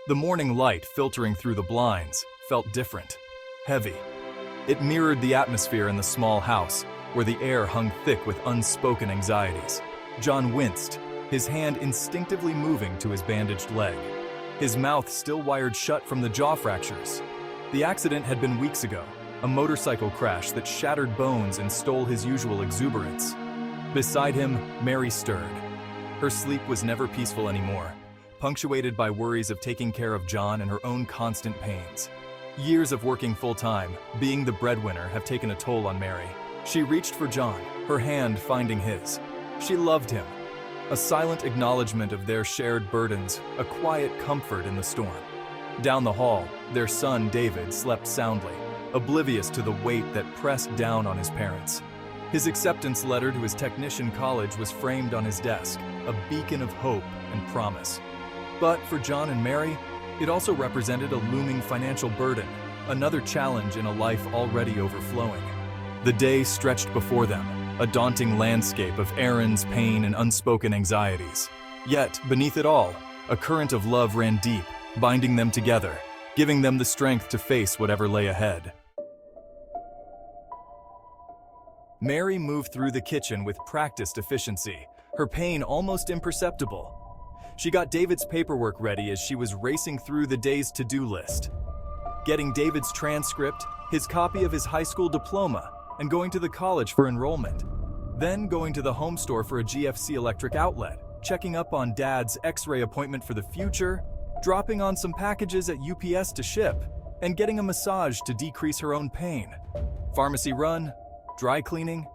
The morning light filtering through the blinds felt different, heavy. It mirrored the atmosphere in the small house, where the air hung thick with unspoken anxieties. John winced, his hand instinctively moving to his bandaged leg. His mouth still wired shut from the jaw fractures. The accident had been weeks ago, a motorcycle crash that shattered bones and stole his usual exuberance. Beside him, Mary stirred. Her sleep was never peaceful anymore, punctuated by worries of taking care of John and her own constant pains. Years of working full-time, being the breadwinner, have taken a toll on Mary. She reached for John, her hand finding his. She loved him. A silent acknowledgement of their shared burdens, a quiet comfort in the storm. Down the hall, their son David slept soundly, oblivious to the weight that pressed down on his parents. His acceptance letter to his technician college was framed on his desk, a beacon of hope and promise. But for John and Mary, it also represented a looming financial burden, another challenge in a life already overflowing. The day stretched before them, a daunting landscape of errands, pain, and unspoken anxieties. Yet, beneath it all, a current of love ran deep, binding them together, giving them the strength to face whatever lay ahead. Mary moved through the kitchen with practiced efficiency, her pain almost imperceptible. She got David's paperwork ready as she was racing through the day's to-do list. Getting David's transcript, his copy of his high school diploma, and going to the college for enrollment. Then going to the home store for a GFC electric outlet, checking up on Dad's X-ray appointment for the future, dropping on some packages at UPS to ship, and getting a massage to decrease her own pain. Pharmacy run, dry cleaning,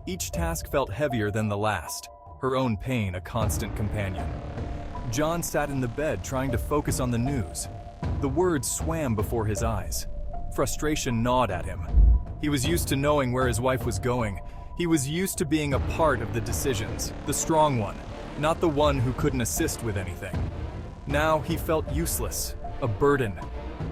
each task felt heavier than the last, her own pain a constant companion. John sat in the bed trying to focus on the news. The words swam before his eyes. Frustration gnawed at him. He was used to knowing where his wife was going. He was used to being a part of the decisions, the strong one, not the one who couldn't assist with anything. Now he felt useless, a burden.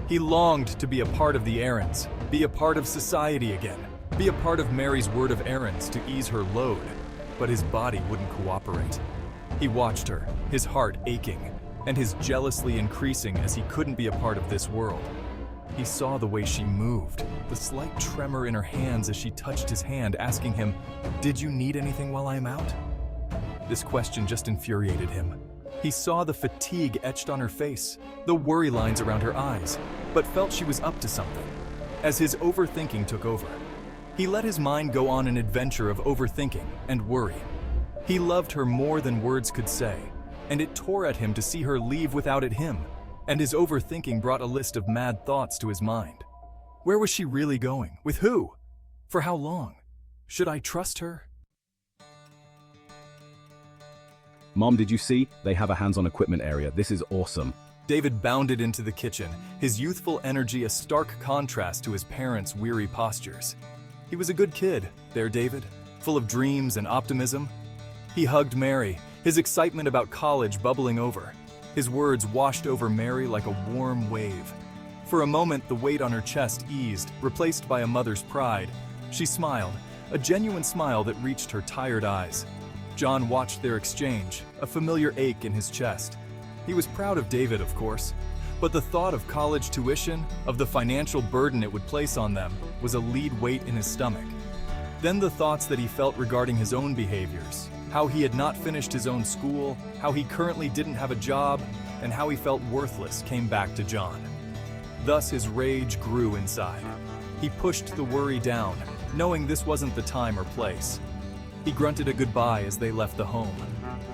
He longed to be a part of the errands, be a part of society again, be a part of Mary's word of errands to ease her load. But his body wouldn't cooperate. He watched her, his heart aching, and his jealousy increasing as he couldn't be a part of this world. He saw the way she moved, the slight tremor in her hands as she touched his hand, asking him, "Did you need anything while I'm out?" This question just infuriated him. He saw the fatigue etched on her face, the worry lines around her eyes, but felt she was up to something. As his overthinking took over, he let his mind go on an adventure of overthinking and worry. He loved her more than words could say, and it tore at him to see her leave without him. And his overthinking brought a list of mad thoughts to his mind. Where was she really going? With who? For how long? Should I trust her? Mom, did you see? They have a hands-on equipment area. This is awesome. David bounded into the kitchen, his youthful energy a stark contrast to his parents' weary postures. He was a good kid, there David, full of dreams and optimism. He hugged Mary, his excitement about college bubbling over. His words washed over Mary like a warm wave. For a moment, the weight on her chest eased, replaced by a mother's pride. She smiled, a genuine smile that reached her tired eyes. John watched their exchange, a familiar ache in his chest. He was proud of David, of course, but the thought of college tuition, of the financial burden it would place on them, was a lead weight in his stomach. Then the thoughts that he felt regarding his own behaviors, how he had not finished his own school, how he currently didn't have a job, and how he felt worthless came back to John. Thus his rage grew inside. He pushed the worry down, knowing this wasn't the time or place. He grunted a goodbye as they left the home.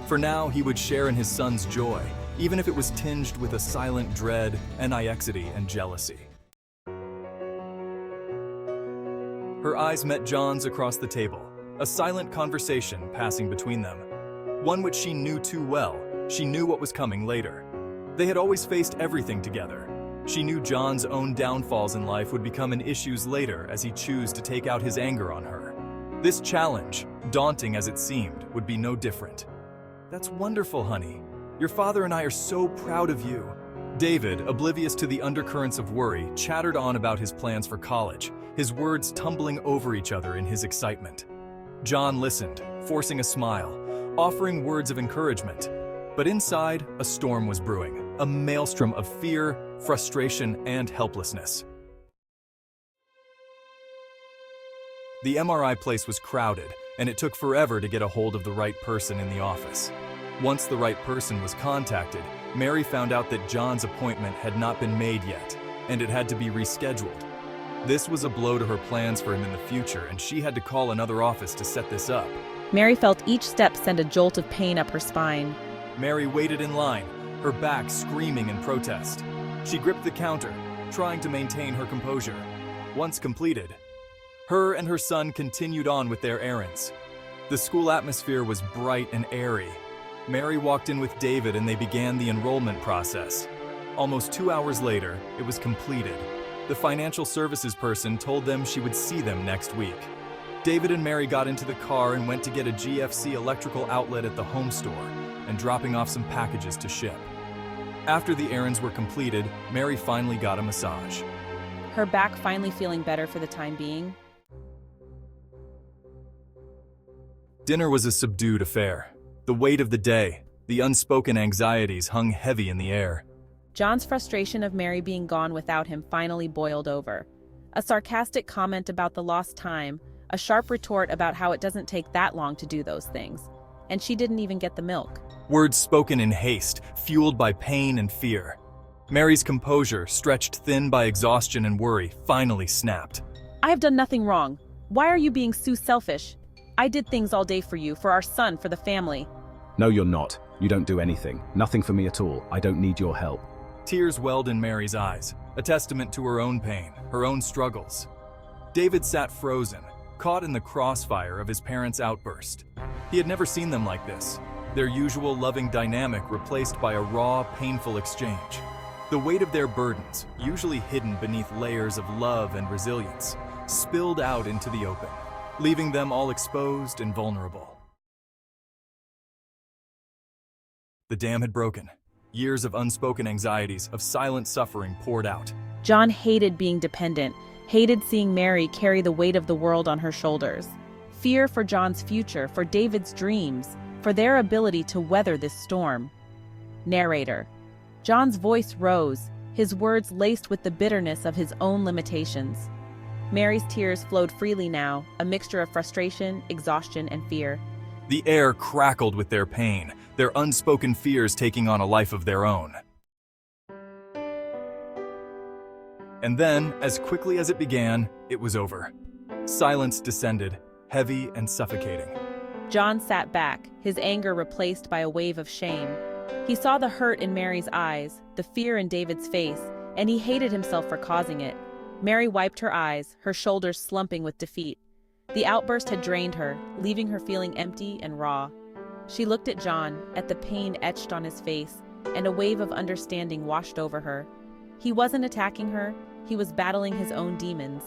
For now, he would share in his son's joy, even if it was tinged with a silent dread, anxiety, and jealousy. Her eyes met John's across the table, a silent conversation passing between them. One which she knew too well. She knew what was coming later. They had always faced everything together. She knew John's own downfalls in life would become an issues later as he chose to take out his anger on her. This challenge, daunting as it seemed, would be no different. "That's wonderful, honey. Your father and I are so proud of you." David, oblivious to the undercurrents of worry, chattered on about his plans for college, his words tumbling over each other in his excitement. John listened, forcing a smile, offering words of encouragement. But inside, a storm was brewing. a maelstrom of fear, frustration, and helplessness. The MRI place was crowded, and it took forever to get a hold of the right person in the office. Once the right person was contacted, Mary found out that John's appointment had not been made yet, and it had to be rescheduled. This was a blow to her plans for him in the future, and she had to call another office to set this up. Mary felt each step send a jolt of pain up her spine. Mary waited in line, her back screaming in protest. She gripped the counter, trying to maintain her composure. Once completed, her and her son continued on with their errands. The school atmosphere was bright and airy. Mary walked in with David and they began the enrollment process. Almost 2 hours later, it was completed. The financial services person told them she would see them next week. David and Mary got into the car and went to get a GFC electrical outlet at the home store and dropping off some packages to ship. After the errands were completed, Mary finally got a massage. Her back finally feeling better for the time being. Dinner was a subdued affair. The weight of the day, the unspoken anxieties hung heavy in the air. John's frustration of Mary being gone without him finally boiled over. A sarcastic comment about the lost time, a sharp retort about how it doesn't take that long to do those things. And she didn't even get the milk. Words spoken in haste, fueled by pain and fear. Mary's composure, stretched thin by exhaustion and worry, finally snapped. I have done nothing wrong. Why are you being so selfish? I did things all day for you, for our son, for the family. No, you're not. You don't do anything. Nothing for me at all. I don't need your help. Tears welled in Mary's eyes, a testament to her own pain, her own struggles. David sat frozen, caught in the crossfire of his parents' outburst. He had never seen them like this, their usual loving dynamic replaced by a raw, painful exchange. The weight of their burdens, usually hidden beneath layers of love and resilience, spilled out into the open, leaving them all exposed and vulnerable. The dam had broken. Years of unspoken anxieties, of silent suffering poured out. John hated being dependent, hated seeing Mary carry the weight of the world on her shoulders. Fear for John's future, for David's dreams, for their ability to weather this storm. Narrator. John's voice rose, his words laced with the bitterness of his own limitations. Mary's tears flowed freely now, a mixture of frustration, exhaustion, and fear. The air crackled with their pain, their unspoken fears taking on a life of their own. And then, as quickly as it began, it was over. Silence descended, heavy and suffocating. John sat back, his anger replaced by a wave of shame. He saw the hurt in Mary's eyes, the fear in David's face, and he hated himself for causing it. Mary wiped her eyes, her shoulders slumping with defeat. The outburst had drained her, leaving her feeling empty and raw. She looked at John, at the pain etched on his face, and a wave of understanding washed over her. He wasn't attacking her, he was battling his own demons.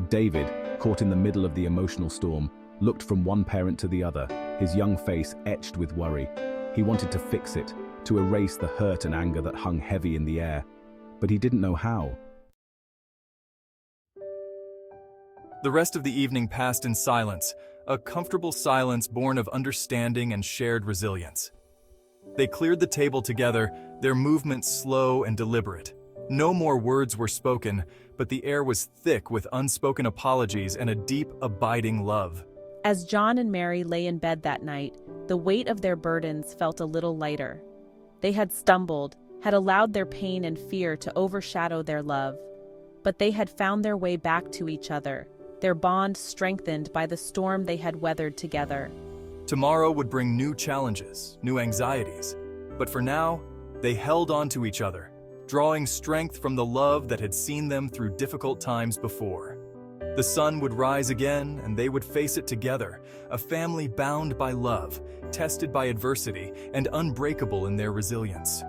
David, caught in the middle of the emotional storm, looked from one parent to the other, his young face etched with worry. He wanted to fix it, to erase the hurt and anger that hung heavy in the air, but he didn't know how. The rest of the evening passed in silence, a comfortable silence born of understanding and shared resilience. They cleared the table together, their movements slow and deliberate. No more words were spoken, but the air was thick with unspoken apologies and a deep, abiding love. As John and Mary lay in bed that night, the weight of their burdens felt a little lighter. They had stumbled, had allowed their pain and fear to overshadow their love. But they had found their way back to each other, their bond strengthened by the storm they had weathered together. Tomorrow would bring new challenges, new anxieties. But for now, they held on to each other, drawing strength from the love that had seen them through difficult times before. The sun would rise again, and they would face it together, a family bound by love, tested by adversity, and unbreakable in their resilience.